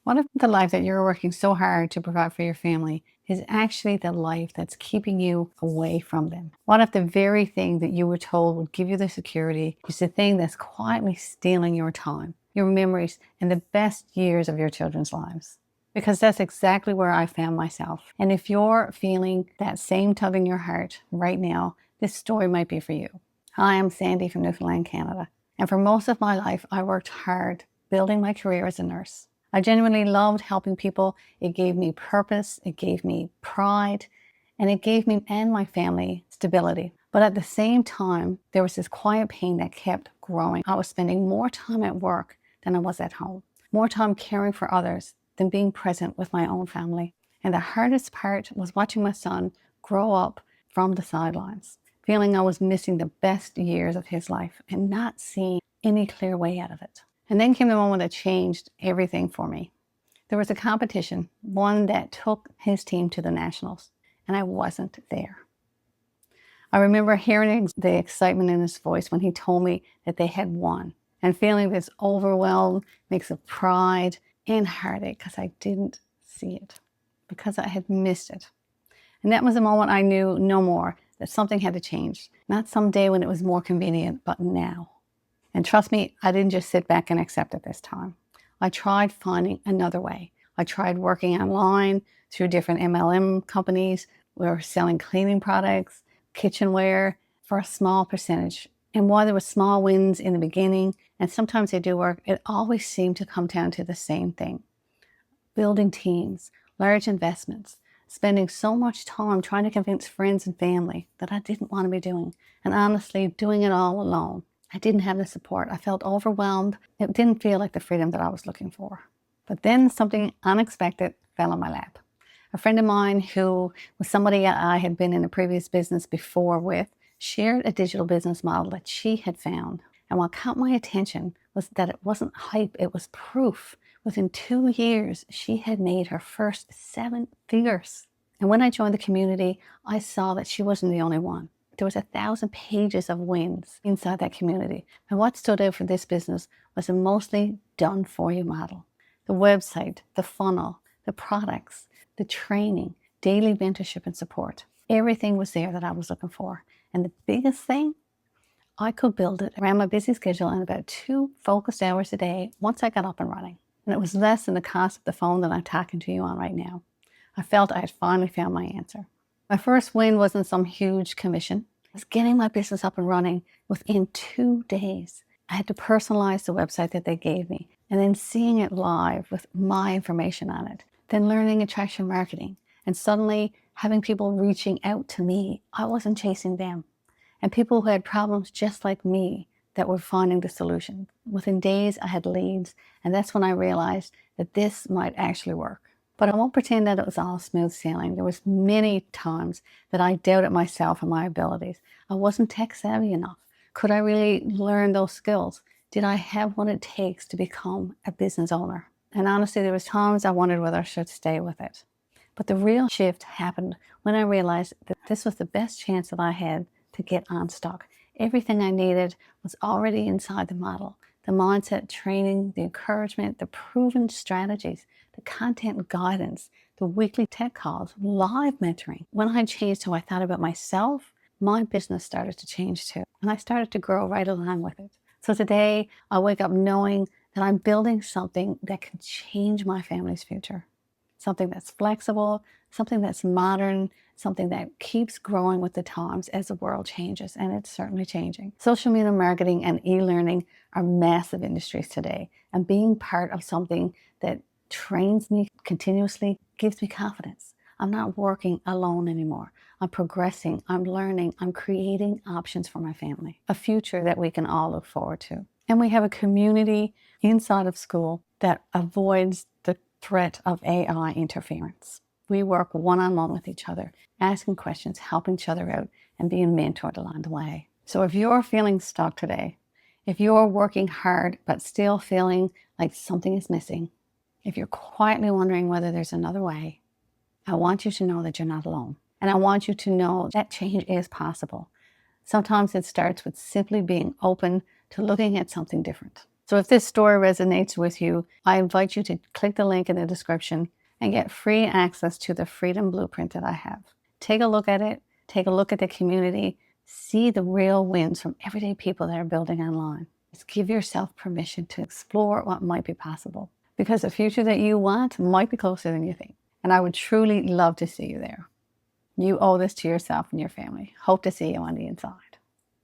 What if the life that you're working so hard to provide for your family is actually the life that's keeping you away from them? What if the very thing that you were told would give you the security is the thing that's quietly stealing your time, your memories, and the best years of your children's lives? Because that's exactly where I found myself. And if you're feeling that same tug in your heart right now, this story might be for you. Hi, I'm Sandy from Newfoundland, Canada. And for most of my life, I worked hard building my career as a nurse. I genuinely loved helping people. It gave me purpose, it gave me pride, and it gave me and my family stability. But at the same time, there was this quiet pain that kept growing. I was spending more time at work than I was at home, more time caring for others than being present with my own family. And the hardest part was watching my son grow up from the sidelines, feeling I was missing the best years of his life and not seeing any clear way out of it. And then came the moment that changed everything for me. There was a competition, one that took his team to the nationals, and I wasn't there. I remember hearing the excitement in his voice when he told me that they had won, and feeling this overwhelmed mix of pride and heartache because I didn't see it, because I had missed it. And that was the moment I knew no more, that something had to change. Not someday when it was more convenient, but now. And trust me, I didn't just sit back and accept it this time. I tried finding another way. I tried working online through different MLM companies. We were selling cleaning products, kitchenware for a small percentage. And while there were small wins in the beginning, and sometimes they do work, it always seemed to come down to the same thing. Building teams, large investments, spending so much time trying to convince friends and family that I didn't want to be doing, and honestly, doing it all alone. I didn't have the support. I felt overwhelmed. It didn't feel like the freedom that I was looking for. But then something unexpected fell on my lap. A friend of mine who was somebody I had been in a previous business before with shared a digital business model that she had found. And what caught my attention was that it wasn't hype, it was proof. Within 2 years, she had made her first 7 figures. And when I joined the community, I saw that she wasn't the only one. There was 1,000 pages of wins inside that community. And what stood out for this business was a mostly done-for-you model. The website, the funnel, the products, the training, daily mentorship and support. Everything was there that I was looking for. And the biggest thing, I could build it around my busy schedule in about 2 focused hours a day once I got up and running. And it was less than the cost of the phone that I'm talking to you on right now. I felt I had finally found my answer. My first win wasn't some huge commission. It was getting my business up and running within 2 days. I had to personalize the website that they gave me, and then seeing it live with my information on it, then learning attraction marketing, and suddenly having people reaching out to me. I wasn't chasing them. And people who had problems just like me that were finding the solution. Within days, I had leads, and that's when I realized that this might actually work. But I won't pretend that it was all smooth sailing. There was many times that I doubted myself and my abilities. I wasn't tech savvy enough. Could I really learn those skills? Did I have what it takes to become a business owner? And honestly, there was times I wondered whether I should stay with it. But the real shift happened when I realized that this was the best chance that I had to get unstuck. Everything I needed was already inside the model. The mindset, training, the encouragement, the proven strategies, the content and guidance, the weekly tech calls, live mentoring. When I changed how I thought about myself, my business started to change too. And I started to grow right along with it. So today, I wake up knowing that I'm building something that can change my family's future. Something that's flexible, something that's modern, something that keeps growing with the times as the world changes, and it's certainly changing. Social media marketing and e-learning are massive industries today, and being part of something that trains me continuously gives me confidence. I'm not working alone anymore. I'm progressing, I'm learning, I'm creating options for my family, a future that we can all look forward to. And we have a community inside of school that avoids the threat of AI interference. We work one-on-one with each other, asking questions, helping each other out, and being mentored along the way. So if you're feeling stuck today, if you're working hard but still feeling like something is missing, if you're quietly wondering whether there's another way, I want you to know that you're not alone. And I want you to know that change is possible. Sometimes it starts with simply being open to looking at something different. So if this story resonates with you, I invite you to click the link in the description and get free access to the Freedom Blueprint that I have. Take a look at it, take a look at the community, see the real wins from everyday people that are building online. Just give yourself permission to explore what might be possible, because the future that you want might be closer than you think. And I would truly love to see you there. You owe this to yourself and your family. Hope to see you on the inside.